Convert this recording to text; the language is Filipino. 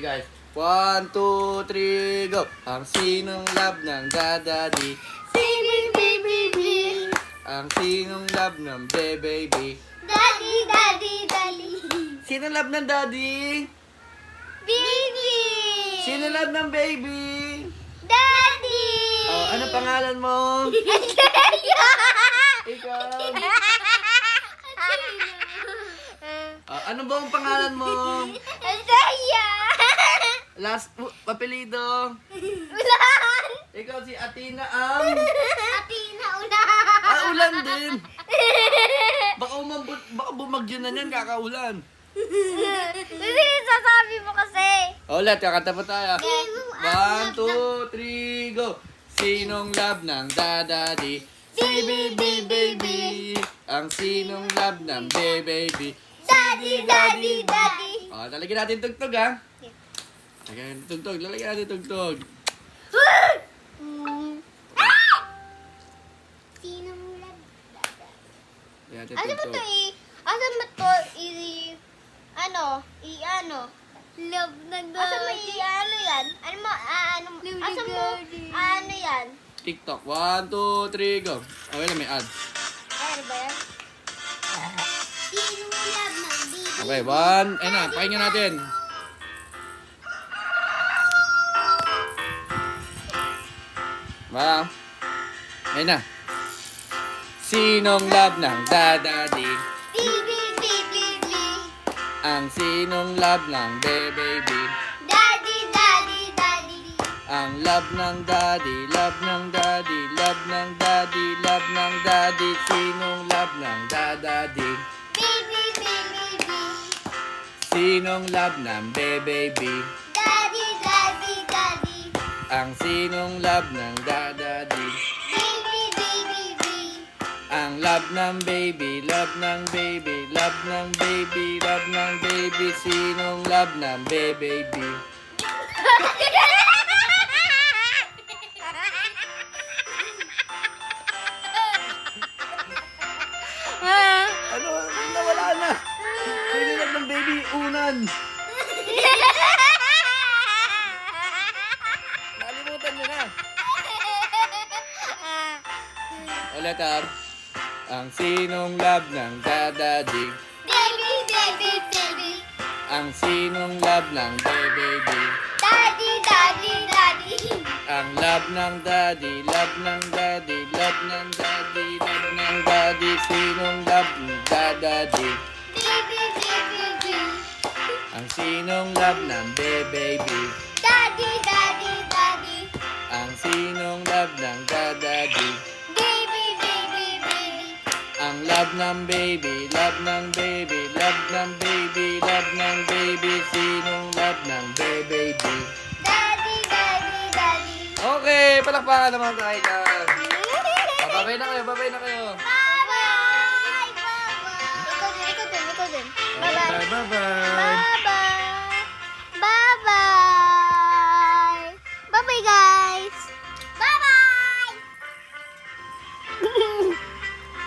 Guys, 1, 2, 3, go! Ang sinong love ng daddy? Si baby. Ang sinong love ng baby? Daddy. Sino love ng daddy? Baby. Sino love ng baby? Daddy. Oh, ano pangalan mo? Andrea. Ikaw. Ano ba ang pangalan mo? Andrea. Last apelido. Ulan. Ikaw si Atina ang... Atina ulan. Ulan din. Baka bumagyo na niyan, kakaulan. Hindi, sasabi mo kasi. Ulit, kakanta pa tayo. Sinong 1, 2, 3, go! Sinong love ng daddy? Si baby. Ang sinong love ng baby? Daddy. Oh, lalagyan natin tugtog, ha? Lalagyan natin tugtog. Sinong love? Lalagyan natin Ano mo tugtog. to ano mo to love ng daddy. Asa mo ano yan? Ano mo, asa mo, ano yan? TikTok. 1, 2, 3, go! Okay lang, may ad. Ay, ano ba yan? Sinong love ng baby? Okay, 1. Ayun na, pakinggan natin. Ba? Ayun na. Sinong love ng daddy? Baby. Ang sinong love ng baby? Daddy. Ang love ng daddy, love ng daddy, love ng daddy, love ng daddy. Sinong love ng daddy? Baby. Sinong love ng baby? Daddy. Ang sinong love ng daddy? Baby. Ang love ng baby, love ng baby, love ng baby, love ng baby. Sinong love ng baby? Ano? Nawala na. Sinong love ng baby? Unan. Nakalimutan mo na. Ulit, Ang sinong love ng daddy? Baby. Ang sinong love ng baby? Daddy. Ang love ng daddy, love ng daddy, love ng daddy, love ng daddy. Sinong love ng daddy? Baby. Ang sinong love ng baby? Daddy. Ang sinong love ng daddy? Baby. Ang love ng baby, love ng baby, love ng baby, love ng baby. Sinong love ng baby? Daddy. Okay, palakpakan naman tayo dyan. Babay na kayo. Bye-bye. Ikaw din. Bye-bye. Bye-bye.